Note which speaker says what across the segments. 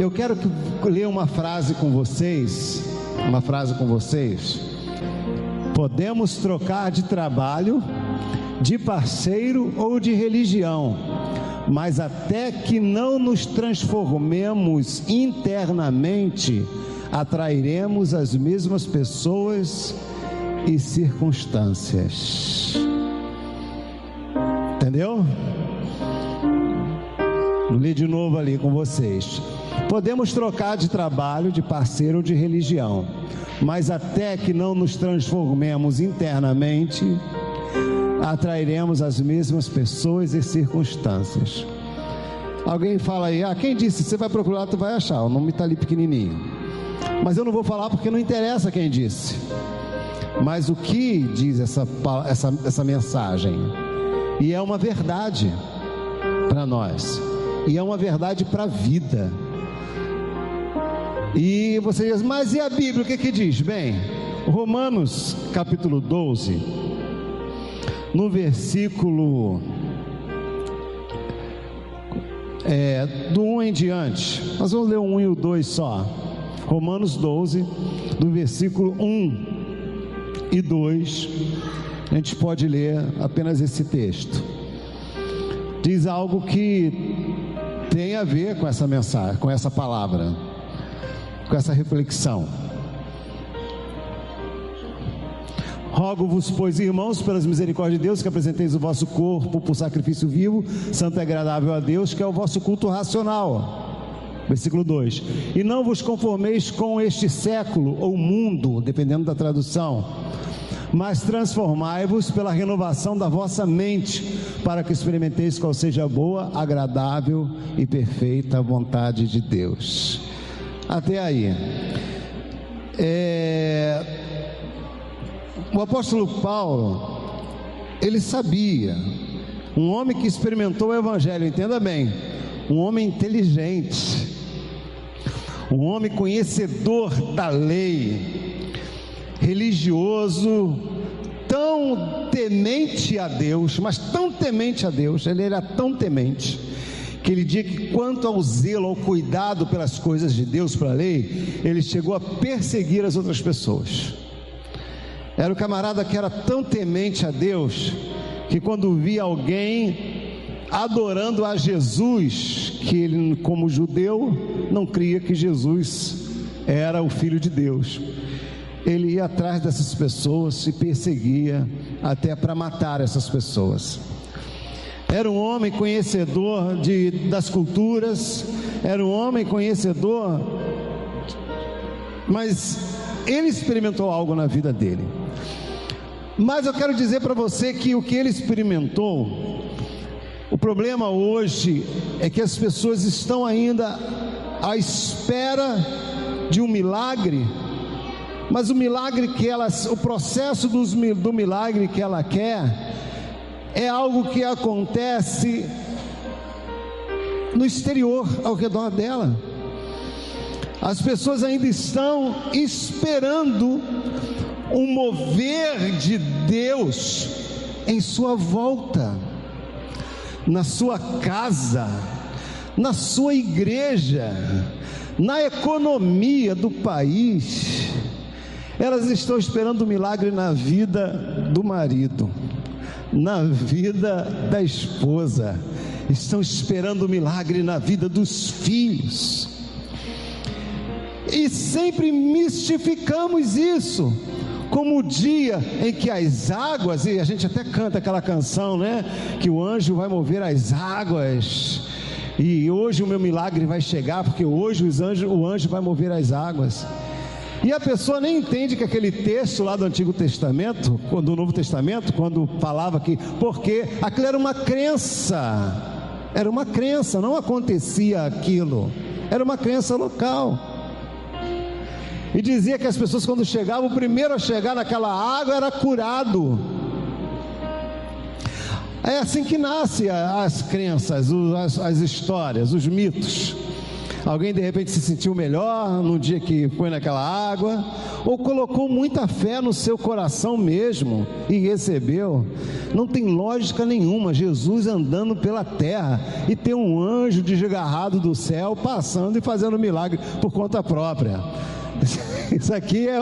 Speaker 1: eu quero ler uma frase com vocês. Podemos trocar de trabalho, de parceiro ou de religião, mas até que não nos transformemos internamente, atrairemos as mesmas pessoas e circunstâncias. Entendeu? Vou ler de novo ali com vocês. Podemos trocar de trabalho, de parceiro ou de religião, mas até que não nos transformemos internamente, atrairemos as mesmas pessoas e circunstâncias. Alguém fala aí, quem disse? Você vai procurar, tu vai achar, o nome está ali pequenininho. Mas eu não vou falar porque não interessa quem disse. Mas o que diz essa mensagem? E é uma verdade para nós, e é uma verdade para a vida. E você diz, mas e a Bíblia, o que diz? Bem, Romanos capítulo 12, no versículo do 1 em diante, nós vamos ler o 1 e o 2 só. Romanos 12, do versículo 1 e 2, a gente pode ler apenas esse texto. Diz algo que tem a ver com essa mensagem, com essa palavra, com essa reflexão. Rogo-vos, pois, irmãos, pelas misericórdias de Deus, que apresenteis o vosso corpo por sacrifício vivo, santo e agradável a Deus, que é o vosso culto racional. Versículo 2: e não vos conformeis com este século ou mundo, dependendo da tradução, mas transformai-vos pela renovação da vossa mente, para que experimenteis qual seja a boa, agradável e perfeita vontade de Deus. Até aí. O apóstolo Paulo, ele sabia, um homem que experimentou o evangelho, entenda bem, um homem inteligente, um homem conhecedor da lei, religioso, tão temente a Deus, mas tão temente a Deus, ele era tão temente, que ele dizia que quanto ao zelo, ao cuidado pelas coisas de Deus, pela lei, ele chegou a perseguir as outras pessoas. Era o camarada que era tão temente a Deus, que quando via alguém adorando a Jesus, que ele, como judeu, não cria que Jesus era o Filho de Deus, ele ia atrás dessas pessoas e perseguia até para matar essas pessoas. Era um homem conhecedor das culturas, era um homem conhecedor, mas ele experimentou algo na vida dele. Mas eu quero dizer para você que o que ele experimentou, o problema hoje é que as pessoas estão ainda à espera de um milagre, mas o milagre que o processo do milagre que ela quer é algo que acontece no exterior, ao redor dela. As pessoas ainda estão esperando um mover de Deus em sua volta, na sua casa, na sua igreja, na economia do país. Elas estão esperando um milagre na vida do marido, na vida da esposa, estão esperando um milagre na vida dos filhos, e sempre mistificamos isso como o dia em que as águas, e a gente até canta aquela canção, né? Que o anjo vai mover as águas, e hoje o meu milagre vai chegar, porque hoje o anjo vai mover as águas. E a pessoa nem entende que aquele texto lá do Antigo Testamento, do Novo Testamento, quando falava que, porque aquilo era uma crença, não acontecia aquilo, era uma crença local. E dizia que as pessoas, quando chegavam, o primeiro a chegar naquela água era curado. É assim que nascem as crenças, as histórias, os mitos. Alguém de repente se sentiu melhor no dia que foi naquela água, ou colocou muita fé no seu coração mesmo e recebeu. Não tem lógica nenhuma Jesus andando pela terra e ter um anjo desgarrado do céu passando e fazendo milagre por conta própria. Isso aqui é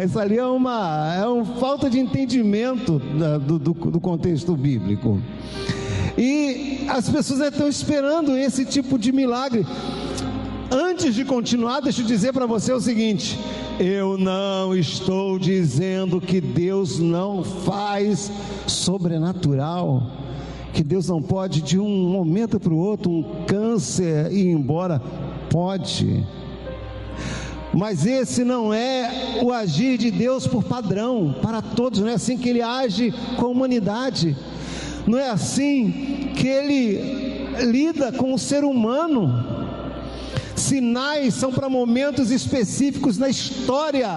Speaker 1: isso ali é uma falta de entendimento do contexto bíblico. E as pessoas estão esperando esse tipo de milagre. Antes de continuar, deixa eu dizer para você o seguinte: eu não estou dizendo que Deus não faz sobrenatural, que Deus não pode de um momento para o outro, um câncer ir embora. Pode, mas esse não é o agir de Deus por padrão para todos. Não é assim que Ele age com a humanidade, não é assim que Ele lida com o ser humano. Sinais são para momentos específicos na história,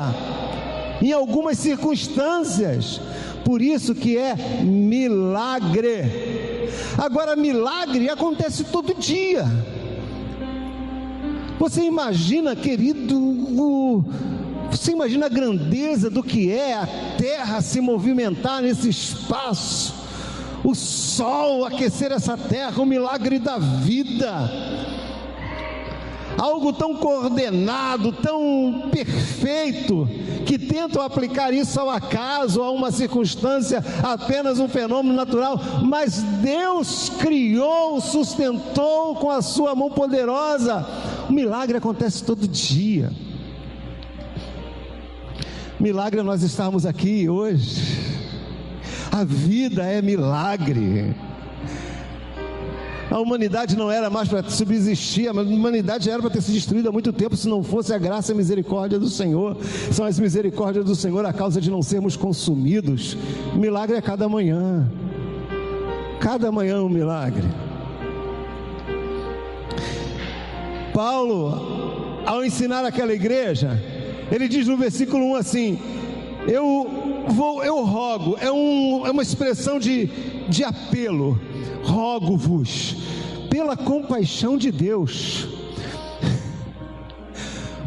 Speaker 1: em algumas circunstâncias, por isso que é milagre. Agora, milagre acontece todo dia. Você imagina, querido, você imagina a grandeza do que é a terra se movimentar nesse espaço, o sol aquecer essa terra, o milagre da vida, algo tão coordenado, tão perfeito, que tentam aplicar isso ao acaso, a uma circunstância, apenas um fenômeno natural, mas Deus criou, sustentou com a sua mão poderosa. O milagre acontece todo dia. Milagre é nós estarmos aqui hoje. A vida é milagre. A humanidade não era mais para subsistir, a humanidade já era para ter se destruído há muito tempo, se não fosse a graça e a misericórdia do Senhor. São as misericórdias do Senhor a causa de não sermos consumidos. O milagre é cada manhã um milagre. Paulo, ao ensinar aquela igreja, ele diz no versículo 1 assim: eu rogo, é uma expressão de apelo, rogo-vos, pela compaixão de Deus,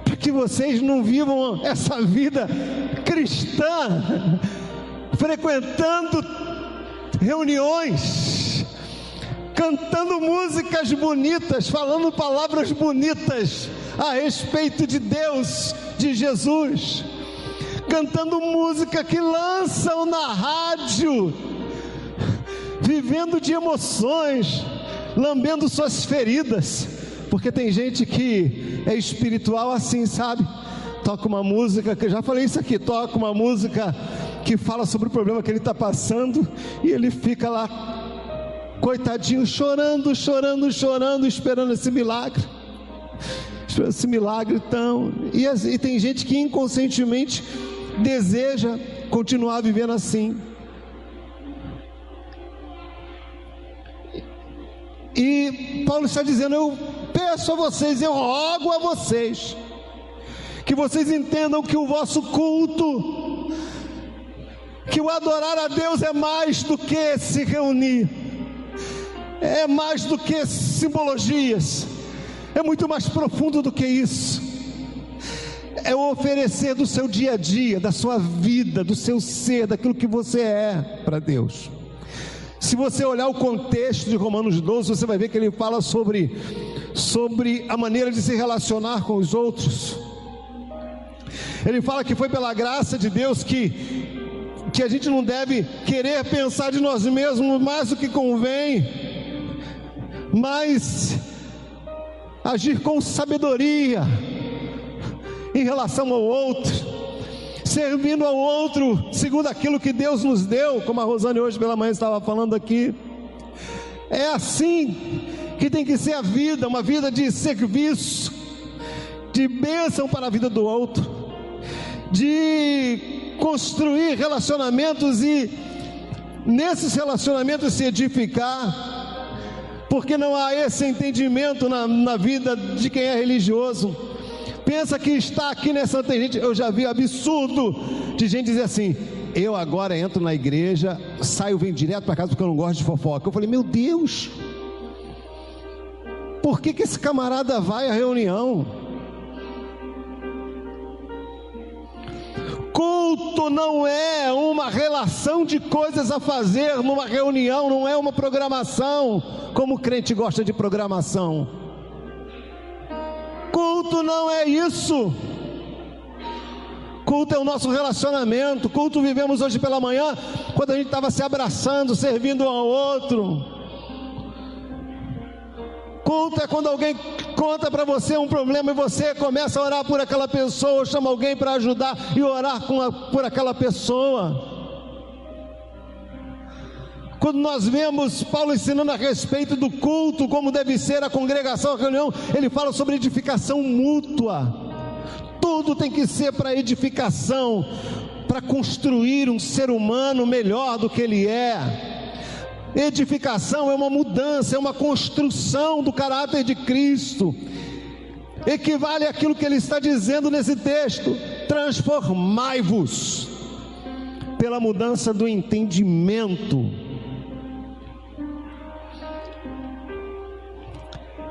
Speaker 1: para que vocês não vivam essa vida cristã, frequentando reuniões, cantando músicas bonitas, falando palavras bonitas a respeito de Deus, de Jesus, cantando música que lançam na rádio, vivendo de emoções, lambendo suas feridas, porque tem gente que é espiritual assim, sabe? Toca uma música, que eu já falei isso aqui, toca uma música que fala sobre o problema que ele está passando, e ele fica lá, coitadinho, chorando, esperando esse milagre. Esse milagre tão... E tem gente que inconscientemente deseja continuar vivendo assim. E Paulo está dizendo: eu peço a vocês, eu rogo a vocês, que vocês entendam que o vosso culto, que o adorar a Deus é mais do que se reunir, é mais do que simbologias, é muito mais profundo do que isso. É o oferecer do seu dia a dia, da sua vida, do seu ser, daquilo que você é para Deus. Se você olhar o contexto de Romanos 12, você vai ver que ele fala sobre a maneira de se relacionar com os outros. Ele fala que foi pela graça de Deus que a gente não deve querer pensar de nós mesmos mais do que convém, mas agir com sabedoria em relação ao outro, servindo ao outro segundo aquilo que Deus nos deu, como a Rosane hoje pela manhã estava falando aqui. É assim que tem que ser a vida, uma vida de serviço, de bênção para a vida do outro, de construir relacionamentos e nesses relacionamentos se edificar, porque não há esse entendimento na vida de quem é religioso. Pensa que está aqui nessa... Tem gente, eu já vi absurdo de gente dizer assim: eu agora entro na igreja, saio, venho direto para casa porque eu não gosto de fofoca. Eu falei: meu Deus, Por que esse camarada vai à reunião? Culto não é uma relação de coisas a fazer numa reunião, não é uma programação, como o crente gosta de programação. Culto não é isso. Culto é o nosso relacionamento. Culto vivemos hoje pela manhã, quando a gente estava se abraçando, servindo um ao outro. Culto é quando alguém conta para você um problema e você começa a orar por aquela pessoa, chama alguém para ajudar e orar por aquela pessoa. Quando nós vemos Paulo ensinando a respeito do culto, como deve ser a congregação, a reunião, ele fala sobre edificação mútua. Tudo tem que ser para edificação, para construir um ser humano melhor do que ele é. Edificação é uma mudança, é uma construção do caráter de Cristo. Equivale àquilo que ele está dizendo nesse texto: transformai-vos pela mudança do entendimento.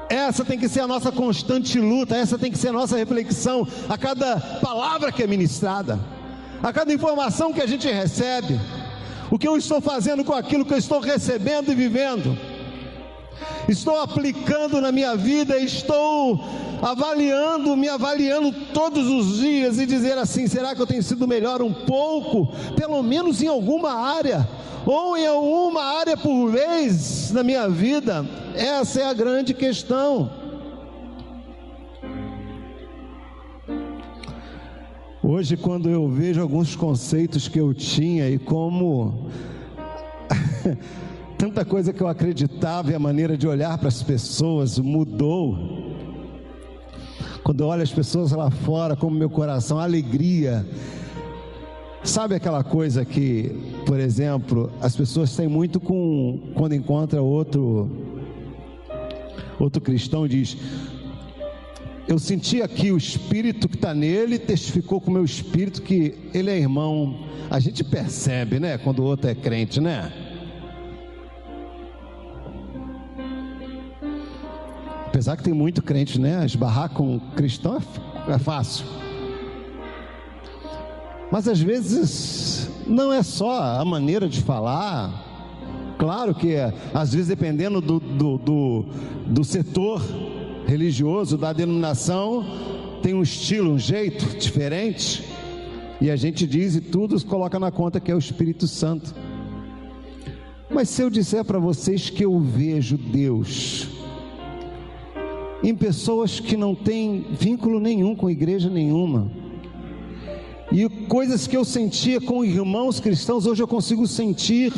Speaker 1: Essa tem que ser a nossa constante luta, essa tem que ser a nossa reflexão a cada palavra que é ministrada, a cada informação que a gente recebe. O que eu estou fazendo com aquilo que eu estou recebendo e vivendo? Estou aplicando na minha vida, estou me avaliando todos os dias e dizer assim: será que eu tenho sido melhor um pouco, pelo menos em alguma área, ou em alguma área por vez na minha vida? Essa é a grande questão. Hoje, quando eu vejo alguns conceitos que eu tinha e como tanta coisa que eu acreditava e a maneira de olhar para as pessoas mudou. Quando eu olho as pessoas lá fora, como meu coração, a alegria. Sabe aquela coisa que, por exemplo, as pessoas têm muito quando encontra outro cristão e diz: eu senti aqui o espírito que está nele, testificou com o meu espírito que ele é irmão. A gente percebe, né, quando o outro é crente, né? Apesar que tem muito crente, né? Esbarrar com um cristão é fácil. Mas às vezes não é só a maneira de falar. Claro que às vezes, dependendo do setor religioso, da denominação, tem um estilo, um jeito diferente, e a gente diz e tudo coloca na conta que é o Espírito Santo. Mas se eu disser para vocês que eu vejo Deus em pessoas que não têm vínculo nenhum com igreja nenhuma, e coisas que eu sentia com irmãos cristãos, hoje eu consigo sentir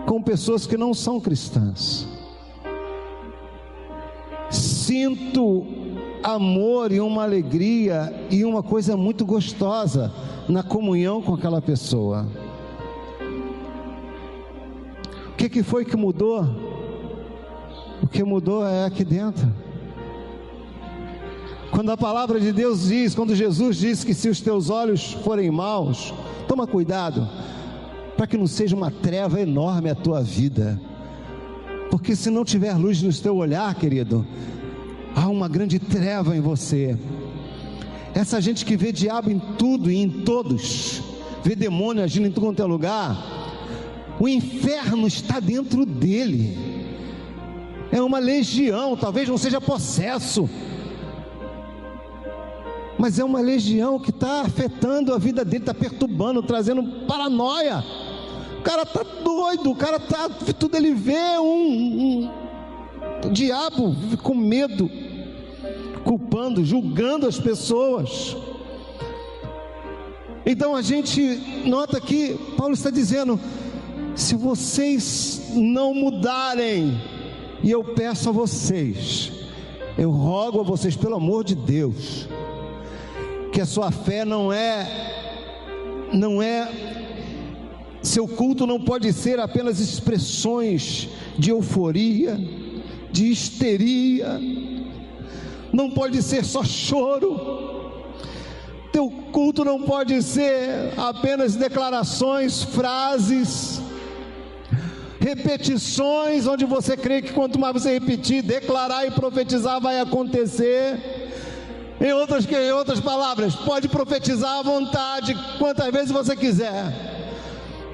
Speaker 1: com pessoas que não são cristãs. Sinto amor e uma alegria e uma coisa muito gostosa na comunhão com aquela pessoa. O que foi que mudou? O que mudou é aqui dentro. Quando a palavra de Deus diz, quando Jesus diz que se os teus olhos forem maus, toma cuidado, para que não seja uma treva enorme a tua vida. Porque se não tiver luz no teu olhar, querido, há uma grande treva em você. Essa gente que vê diabo em tudo e em todos, vê demônio agindo em tudo quanto é lugar, o inferno está dentro dele. É uma legião, talvez não seja possesso, mas é uma legião que está afetando a vida dele, está perturbando, trazendo paranoia. O cara está doido, o cara está, tudo ele vê o diabo com medo, culpando, julgando as pessoas. Então a gente nota que Paulo está dizendo: se vocês não mudarem, e eu peço a vocês, eu rogo a vocês, pelo amor de Deus, que a sua fé não é, seu culto não pode ser apenas expressões de euforia, de histeria, não pode ser só choro. Teu culto não pode ser apenas declarações, frases, repetições, onde você crê que quanto mais você repetir, declarar e profetizar, vai acontecer. Em outras palavras, pode profetizar à vontade, quantas vezes você quiser.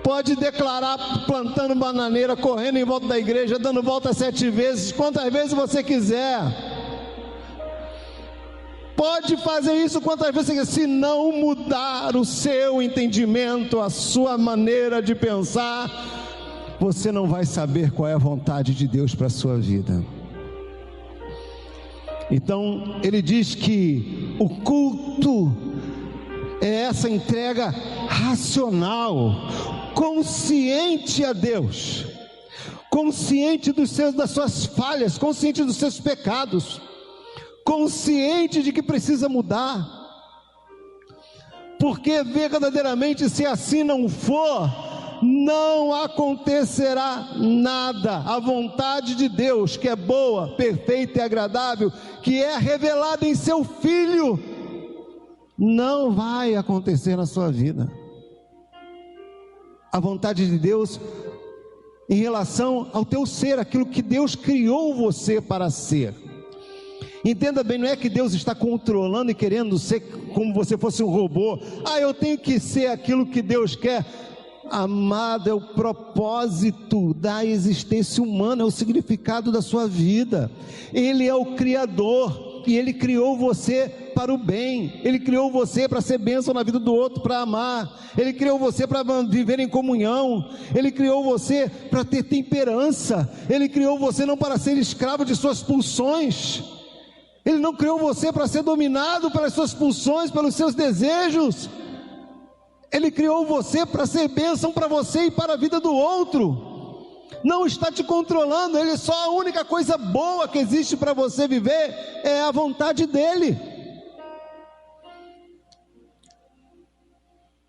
Speaker 1: Pode declarar plantando bananeira, correndo em volta da igreja, dando volta 7 vezes, quantas vezes você quiser. Pode fazer isso quantas vezes você quiser. Se não mudar o seu entendimento, a sua maneira de pensar, você não vai saber qual é a vontade de Deus para a sua vida. Então, ele diz que o culto é essa entrega racional, consciente a Deus, consciente das suas falhas, consciente dos seus pecados, consciente de que precisa mudar, porque verdadeiramente, se assim não for, não acontecerá nada. A vontade de Deus, que é boa, perfeita e agradável, que é revelada em seu Filho, não vai acontecer na sua vida. A vontade de Deus em relação ao teu ser, aquilo que Deus criou você para ser. Entenda bem, não é que Deus está controlando e querendo ser como você fosse um robô. Eu tenho que ser aquilo que Deus quer. Amado, é o propósito da existência humana, é o significado da sua vida. Ele é o Criador e Ele criou você para o bem. Ele criou você para ser bênção na vida do outro, para amar. Ele criou você para viver em comunhão. Ele criou você para ter temperança. Ele criou você não para ser escravo de suas pulsões. Ele não criou você para ser dominado pelas suas pulsões, pelos seus desejos. Ele criou você para ser bênção para você e para a vida do outro. Não está te controlando. Ele só, a única coisa boa que existe para você viver é a vontade dele.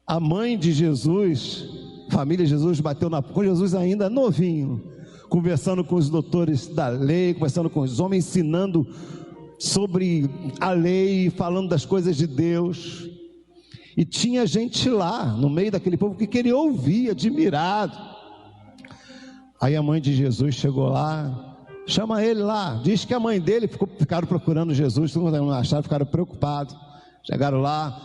Speaker 1: A mãe de Jesus, família de Jesus, bateu com Jesus ainda novinho, conversando com os doutores da lei, conversando com os homens, ensinando sobre a lei, falando das coisas de Deus. E tinha gente lá, no meio daquele povo, que queria ouvir, admirado. Aí a mãe de Jesus chegou lá, chama ele lá, diz que a mãe dele ficaram procurando Jesus, não acharam, ficaram preocupados. Chegaram lá,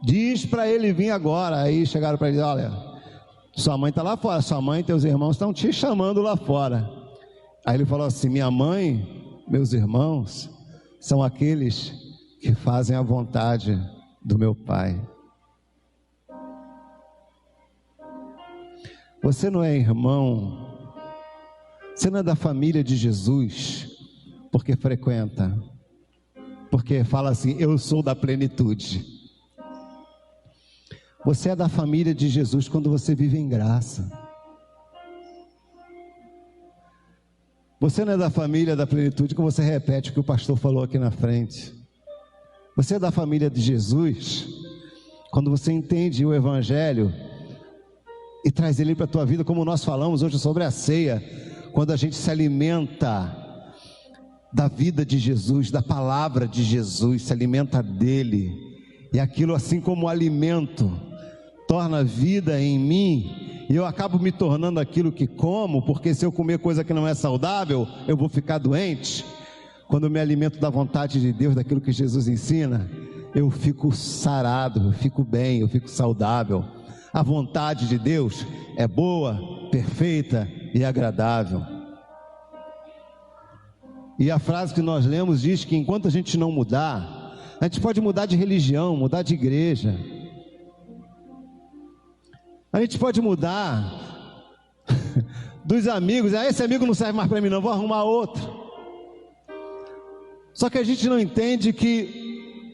Speaker 1: diz para ele vir agora. Aí chegaram para ele: olha, sua mãe está lá fora, sua mãe e teus irmãos estão te chamando lá fora. Aí ele falou assim: minha mãe, meus irmãos, são aqueles que fazem a vontade do meu Pai. Você não é irmão, você não é da família de Jesus porque frequenta, porque fala assim: eu sou da plenitude. Você é da família de Jesus quando você vive em graça. Você não é da família da plenitude quando você repete o que o pastor falou aqui na frente. Você é da família de Jesus quando você entende o Evangelho e traz ele para a tua vida, como nós falamos hoje sobre a ceia, quando a gente se alimenta da vida de Jesus, da palavra de Jesus, se alimenta dele, e aquilo, assim como o alimento torna vida em mim, e eu acabo me tornando aquilo que como, porque se eu comer coisa que não é saudável, eu vou ficar doente. Quando eu me alimento da vontade de Deus, daquilo que Jesus ensina, eu fico sarado, eu fico bem, eu fico saudável. A vontade de Deus é boa, perfeita e agradável. E a frase que nós lemos diz que enquanto a gente não mudar, a gente pode mudar de religião, mudar de igreja, a gente pode mudar dos amigos. Esse amigo não serve mais para mim não, vou arrumar outro. Só que a gente não entende que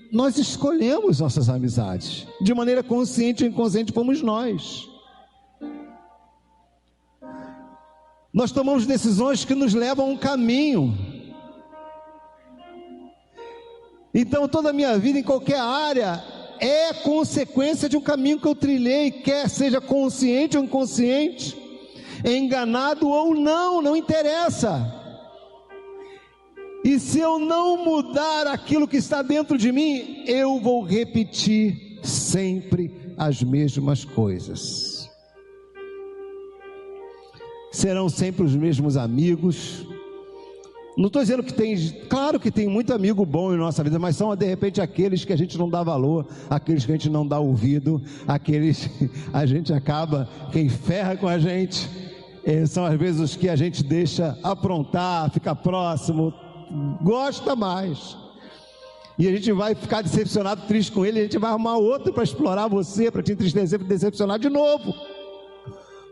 Speaker 1: nós escolhemos nossas amizades, de maneira consciente ou inconsciente, fomos nós. Nós tomamos decisões que nos levam a um caminho. Então toda a minha vida, em qualquer área, é consequência de um caminho que eu trilhei, quer seja consciente ou inconsciente, enganado ou não, não interessa. E se eu não mudar aquilo que está dentro de mim, eu vou repetir sempre as mesmas coisas. serão sempre os mesmos amigos. Não estou dizendo que tem, claro que tem muito amigo bom em nossa vida, mas são de repente aqueles que a gente não dá valor, aqueles que a gente não dá ouvido, aqueles que a gente acaba, quem ferra com a gente, são às vezes os que a gente deixa aprontar, fica próximo, gosta mais. E a gente vai ficar decepcionado, triste com ele, a gente vai arrumar outro para explorar você, para te entristecer, para te decepcionar de novo.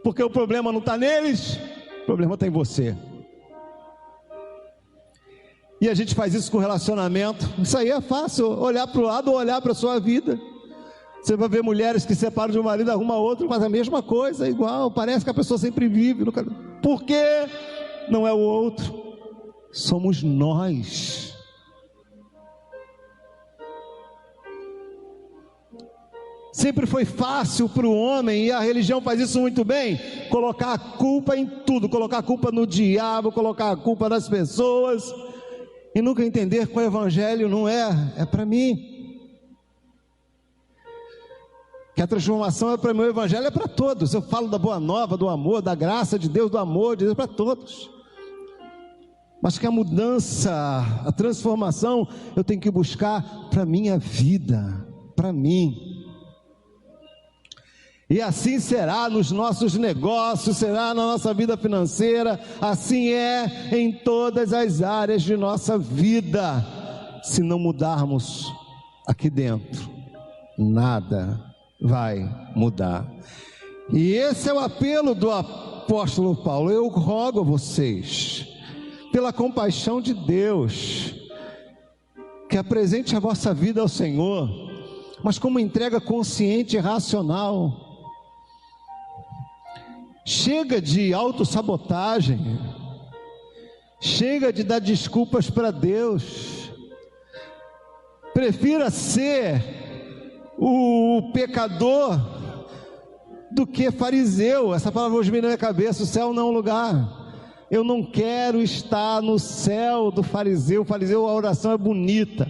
Speaker 1: Porque o problema não está neles, o problema está em você. E a gente faz isso com relacionamento. Isso aí é fácil, olhar para o lado ou olhar para a sua vida. Você vai ver mulheres que separam de um marido, arruma outro, faz a mesma coisa, igual, parece que a pessoa sempre vive. Por quê? Não é o outro, somos nós. Sempre foi fácil para o homem, e a religião faz isso muito bem, colocar a culpa em tudo, colocar a culpa no diabo, colocar a culpa nas pessoas, e nunca entender que o evangelho não é para mim, que a transformação é para mim, o evangelho é para todos. Eu falo da boa nova, do amor, da graça de Deus, do amor de Deus, para todos, mas que a mudança, a transformação, eu tenho que buscar para a minha vida, para mim. E assim será nos nossos negócios, será na nossa vida financeira, assim é em todas as áreas de nossa vida. Se não mudarmos aqui dentro, nada vai mudar. E esse é o apelo do apóstolo Paulo. Eu rogo a vocês, pela compaixão de Deus, que apresente a vossa vida ao Senhor, mas como entrega consciente e racional. Chega de autossabotagem, chega de dar desculpas para Deus. Prefira ser o pecador do que fariseu. Essa palavra hoje me na minha cabeça: o céu não é um lugar. Eu não quero estar no céu do fariseu. O fariseu, a oração é bonita.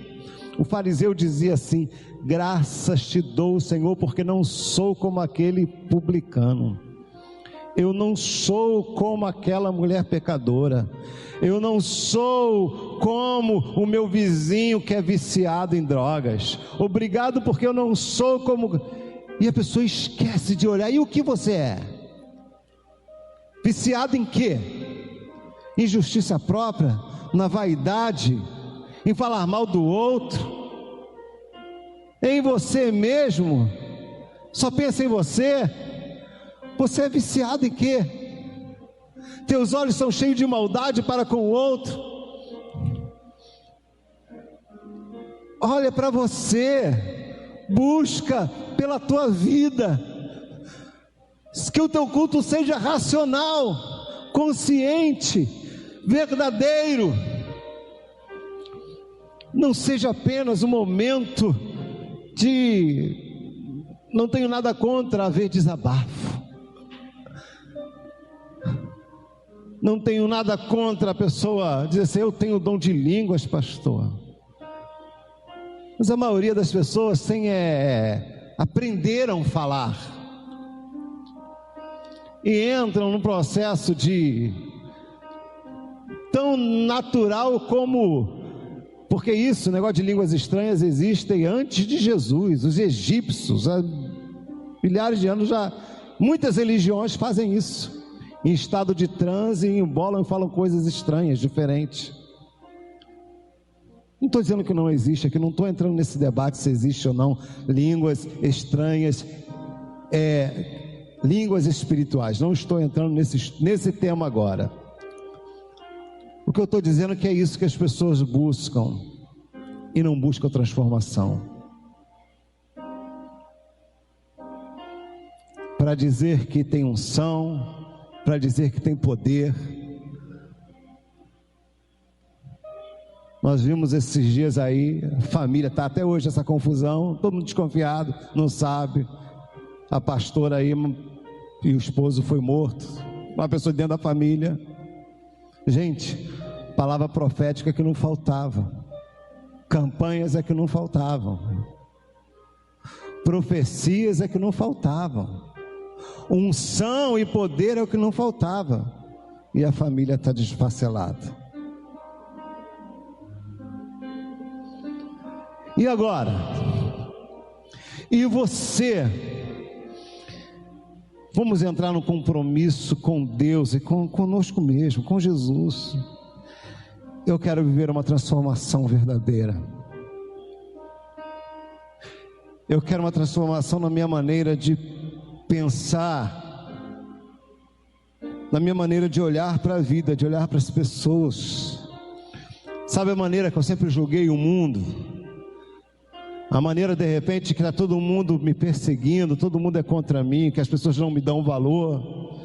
Speaker 1: O fariseu dizia assim: graças te dou, Senhor, porque não sou como aquele publicano. Eu não sou como aquela mulher pecadora. Eu não sou como o meu vizinho que é viciado em drogas. Obrigado, porque eu não sou como... E a pessoa esquece de olhar. E o que você é? Viciado em quê? Em justiça própria? Na vaidade? Em falar mal do outro? Em você mesmo? Só pensa em você? Você é viciado em quê? Teus olhos são cheios de maldade para com o outro. Olha para você, busca pela tua vida, que o teu culto seja racional, consciente, verdadeiro. Não seja apenas um momento de... Não tenho nada contra haver desabafo. Não tenho nada contra a pessoa dizer assim: eu tenho o dom de línguas, pastor. Mas a maioria das pessoas aprenderam a falar e entram num processo de tão natural como... Porque isso, negócio de línguas estranhas, existem antes de Jesus. Os egípcios, há milhares de anos já, muitas religiões fazem isso. Em estado de transe, embolam e falam coisas estranhas, diferentes. Não estou dizendo que não existe aqui, não estou entrando nesse debate se existe ou não línguas estranhas, línguas espirituais. Não estou entrando nesse tema agora. O que eu estou dizendo é que é isso que as pessoas buscam e não buscam transformação. Para dizer que tem unção, para dizer que tem poder. Nós vimos esses dias aí, a família está até hoje essa confusão, todo mundo desconfiado, não sabe. A pastora aí e o esposo foi morto, uma pessoa dentro da família. Gente, palavra profética que não faltava, campanhas é que não faltavam, profecias é que não faltavam, unção e poder é o que não faltava. e a família está desfacelada. E agora? E você? Vamos entrar no compromisso com Deus e conosco mesmo, com Jesus. Eu quero viver uma transformação verdadeira. Eu quero uma transformação na minha maneira de pensar, na minha maneira de olhar para a vida, de olhar para as pessoas. Sabe a maneira que eu sempre julguei o mundo? A maneira de repente que está todo mundo me perseguindo, todo mundo é contra mim, que as pessoas não me dão valor.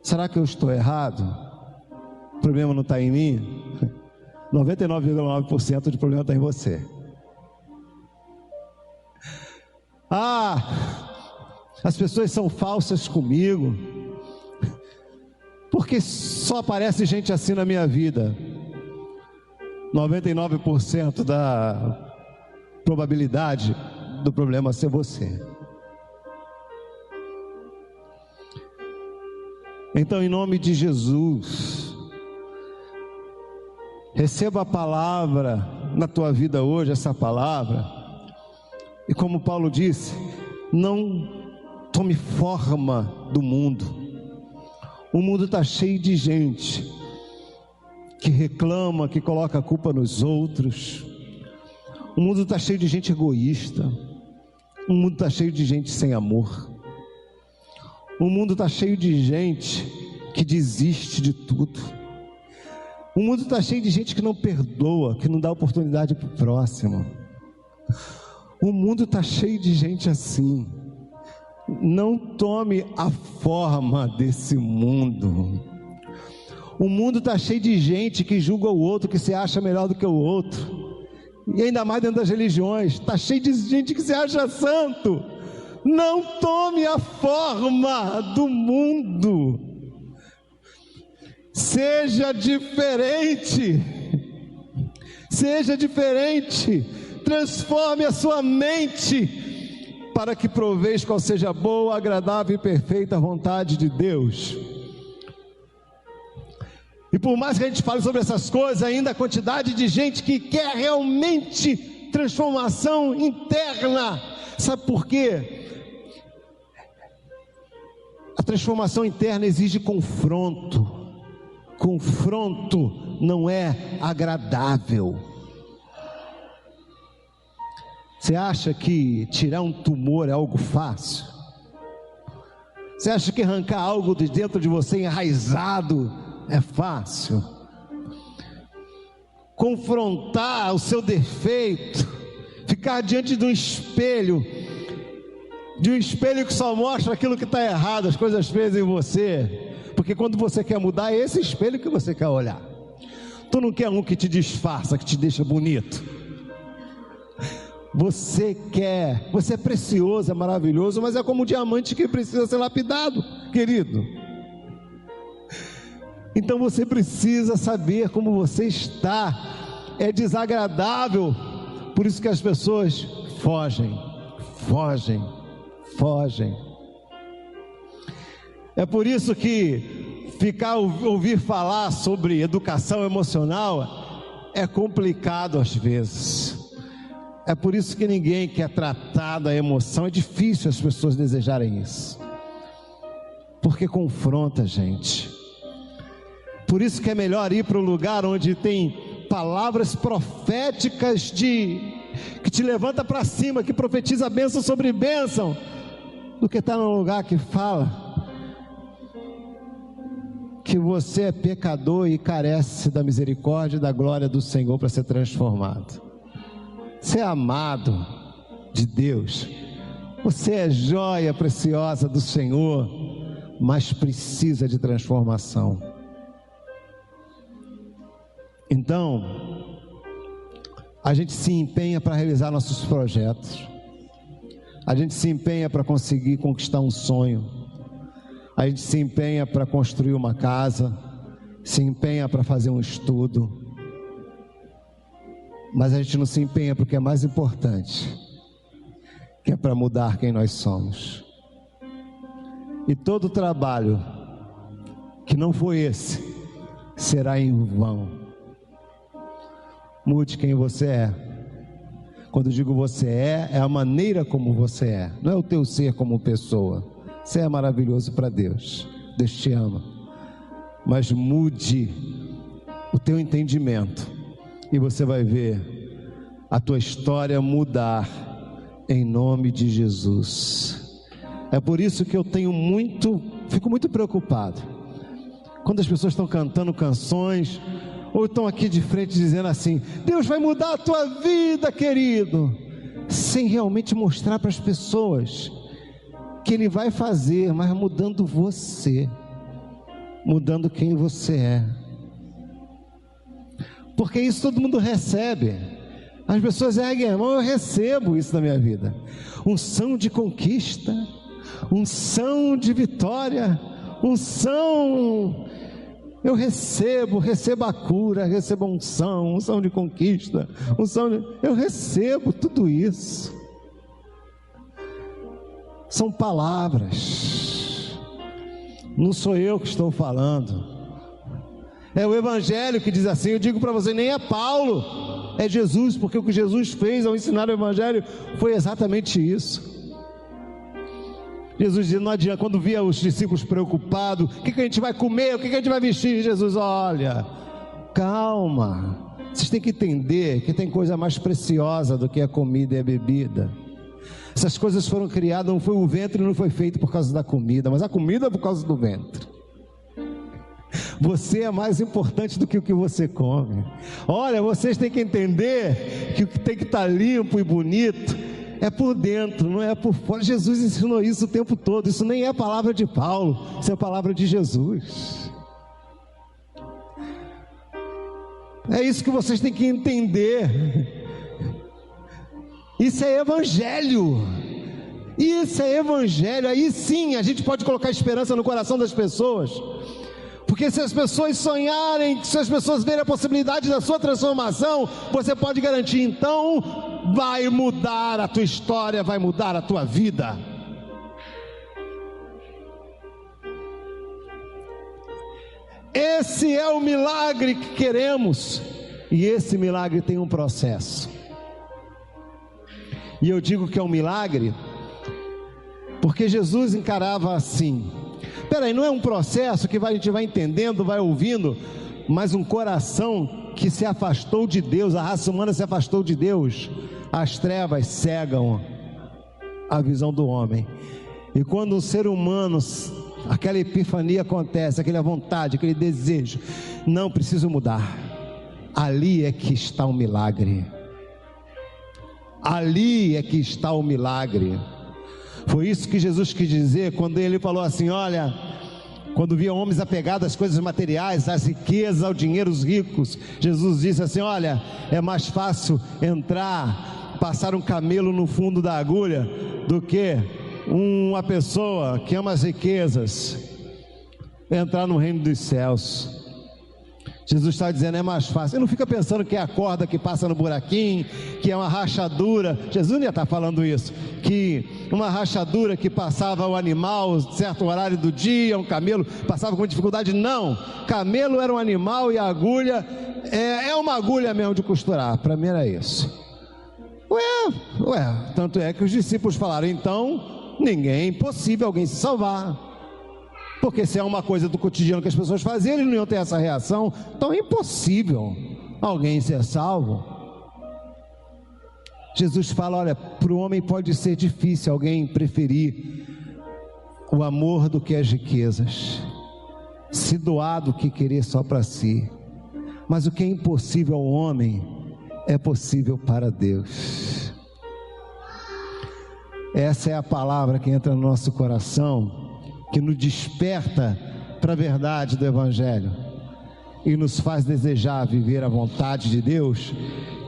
Speaker 1: Será que eu estou errado? O problema não está em mim? 99,9% de problema está em você. As pessoas são falsas comigo, porque só aparece gente assim na minha vida. 99% da probabilidade do problema ser você. Então, em nome de Jesus, receba a palavra na tua vida hoje, essa palavra, e como Paulo disse, não tome forma do mundo. O mundo está cheio de gente que reclama, que coloca a culpa nos outros. O mundo está cheio de gente egoísta. O mundo está cheio de gente sem amor. O mundo está cheio de gente que desiste de tudo. O mundo está cheio de gente que não perdoa, que não dá oportunidade para o próximo. O mundo está cheio de gente assim. Não tome a forma desse mundo. O mundo está cheio de gente que julga o outro, que se acha melhor do que o outro. E ainda mais dentro das religiões, está cheio de gente que se acha santo. Não tome a forma do mundo. Seja diferente. Seja diferente. Transforme a sua mente para que proveis qual seja a boa, agradável e perfeita vontade de Deus. E por mais que a gente fale sobre essas coisas, ainda a quantidade de gente que quer realmente transformação interna. Sabe por quê? A transformação interna exige confronto. Confronto não é agradável. Você acha que tirar um tumor é algo fácil? Você acha que arrancar algo de dentro de você enraizado é fácil? Confrontar o seu defeito, ficar diante de um espelho que só mostra aquilo que está errado, as coisas feias em você, porque quando você quer mudar, é esse espelho que você quer olhar. Tu não quer um que te disfarça, que te deixa bonito. Você é precioso, é maravilhoso, mas é como um diamante que precisa ser lapidado, querido. Então você precisa saber como você está. É desagradável, por isso que as pessoas fogem. É por isso que ouvir falar sobre educação emocional é complicado às vezes. É por isso que ninguém quer tratar da emoção. É difícil as pessoas desejarem isso, porque confronta a gente. Por isso que é melhor ir para um lugar onde tem palavras proféticas que te levanta para cima, que profetiza bênção sobre bênção, do que estar num lugar que fala que você é pecador e carece da misericórdia e da glória do Senhor para ser transformado. Você é amado de Deus, você é joia preciosa do Senhor, mas precisa de transformação. Então, a gente se empenha para realizar nossos projetos, a gente se empenha para conseguir conquistar um sonho, a gente se empenha para construir uma casa, se empenha para fazer um estudo, mas a gente não se empenha porque é mais importante, que é para mudar quem nós somos. E todo trabalho que não foi esse, será em vão. Mude quem você é. Quando eu digo você é a maneira como você é, não é o teu ser como pessoa. Você é maravilhoso para Deus, Deus te ama, mas mude o teu entendimento e você vai ver a tua história mudar em nome de Jesus. É por isso que eu fico muito preocupado quando as pessoas estão cantando canções ou estão aqui de frente dizendo assim: Deus vai mudar a tua vida, querido, sem realmente mostrar para as pessoas que Ele vai fazer, mas mudando você, mudando quem você é. Porque isso todo mundo recebe. As pessoas erguem a mão, eu recebo isso na minha vida. Unção de conquista, unção de vitória, unção. Eu recebo a cura, recebo a unção de conquista, eu recebo tudo isso. São palavras, não sou eu que estou falando, é o Evangelho que diz assim. Eu digo para você, nem é Paulo, é Jesus, porque o que Jesus fez ao ensinar o Evangelho foi exatamente isso. Jesus dizia, não adianta, quando via os discípulos preocupados, o que a gente vai comer, o que a gente vai vestir? Jesus, olha, calma, vocês têm que entender que tem coisa mais preciosa do que a comida e a bebida. Essas coisas foram criadas, não foi o ventre, não foi feito por causa da comida, mas a comida é por causa do ventre. Você é mais importante do que o que você come. Olha, vocês têm que entender que o que tem que estar limpo e bonito é por dentro, não é por fora. Jesus ensinou isso o tempo todo. Isso nem é palavra de Paulo, isso é palavra de Jesus. É isso que vocês têm que entender. Isso é Evangelho. Isso é Evangelho. Aí sim a gente pode colocar esperança no coração das pessoas. Porque se as pessoas sonharem, se as pessoas verem a possibilidade da sua transformação, você pode garantir, então, vai mudar a tua história, vai mudar a tua vida. Esse é o milagre que queremos, e esse milagre tem um processo. E eu digo que é um milagre, porque Jesus encarava assim. Peraí, não é um processo que a gente vai entendendo, vai ouvindo, mas um coração que se afastou de Deus, a raça humana se afastou de Deus, as trevas cegam a visão do homem. E quando um ser humano, aquela epifania acontece, aquela vontade, aquele desejo, não, preciso mudar, ali é que está o milagre. Ali é que está o milagre. Foi isso que Jesus quis dizer quando ele falou assim, olha, quando via homens apegados às coisas materiais, às riquezas, ao dinheiro, os ricos, Jesus disse assim, olha, é mais fácil passar um camelo no fundo da agulha, do que uma pessoa que ama as riquezas entrar no reino dos céus. Jesus está dizendo, é mais fácil. Ele não fica pensando que é a corda que passa no buraquinho, que é uma rachadura. Jesus não ia estar falando isso, que uma rachadura que passava o animal certo horário do dia, um camelo passava com dificuldade. Não, camelo era um animal e a agulha é uma agulha mesmo de costurar. Para mim era isso. Tanto é que os discípulos falaram, então é impossível alguém se salvar. Porque se é uma coisa do cotidiano que as pessoas faziam, eles não iam ter essa reação. Então é impossível alguém ser salvo. Jesus fala, olha, para o homem pode ser difícil alguém preferir o amor do que as riquezas, se doar do que querer só para si. Mas o que é impossível ao homem é possível para Deus. Essa é a palavra que entra no nosso coração, que nos desperta para a verdade do Evangelho e nos faz desejar viver a vontade de Deus,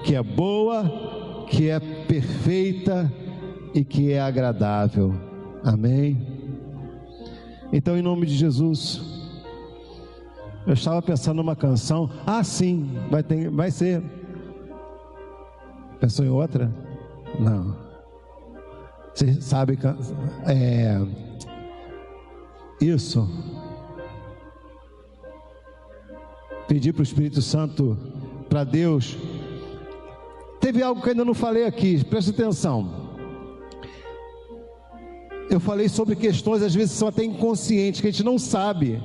Speaker 1: que é boa, que é perfeita e que é agradável. Amém? Então, em nome de Jesus, eu estava pensando numa canção. Sim, vai ser. Pensou em outra? Não. Você sabe, isso. pedir para o Espírito Santo, para Deus. Teve algo que eu ainda não falei aqui, presta atenção. Eu falei sobre questões, às vezes são até inconscientes, que a gente não sabe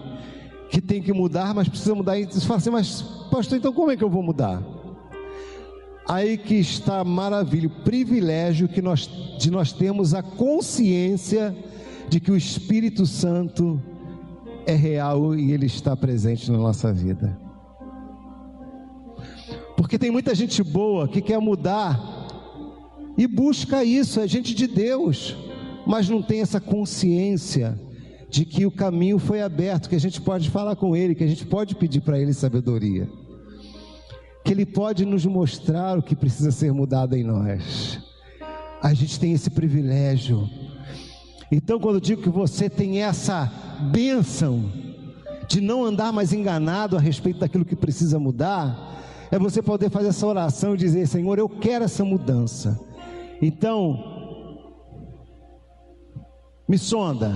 Speaker 1: que tem que mudar, mas precisa mudar. E você fala assim, mas pastor, então como é que eu vou mudar? Aí que está a maravilha, o privilégio de nós termos a consciência de que o Espírito Santo é real e Ele está presente na nossa vida. Porque tem muita gente boa que quer mudar e busca isso, é gente de Deus, mas não tem essa consciência de que o caminho foi aberto, que a gente pode falar com Ele, que a gente pode pedir para Ele sabedoria, que Ele pode nos mostrar o que precisa ser mudado em nós. A gente tem esse privilégio. Então, quando eu digo que você tem essa bênção de não andar mais enganado a respeito daquilo que precisa mudar, é você poder fazer essa oração e dizer: Senhor, eu quero essa mudança. Então, me sonda,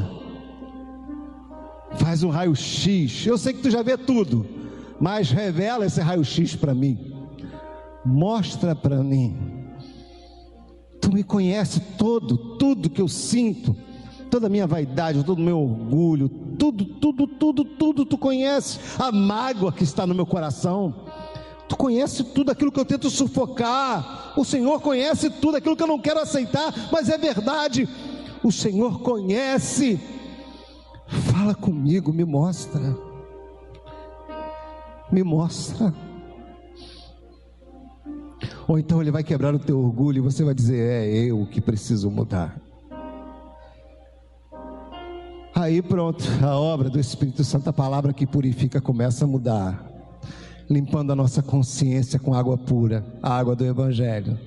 Speaker 1: faz um raio-x. Eu sei que tu já vê tudo, mas revela esse raio-x para mim, mostra para mim. Tu me conhece tudo que eu sinto, toda a minha vaidade, todo o meu orgulho, tudo tu conhece, a mágoa que está no meu coração, tu conhece tudo aquilo que eu tento sufocar. O Senhor conhece tudo aquilo que eu não quero aceitar, mas é verdade, o Senhor conhece. Fala comigo, me mostra. Ou então Ele vai quebrar o teu orgulho e você vai dizer: é eu que preciso mudar. Aí pronto, a obra do Espírito Santo, a palavra que purifica, começa a mudar, limpando a nossa consciência com água pura, a água do Evangelho,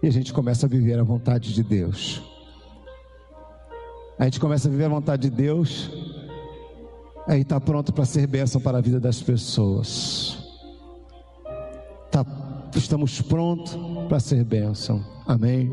Speaker 1: e a gente começa a viver a vontade de Deus. A gente começa a viver a vontade de Deus, aí está pronto para ser bênção para a vida das pessoas. Estamos prontos para ser bênção. Amém?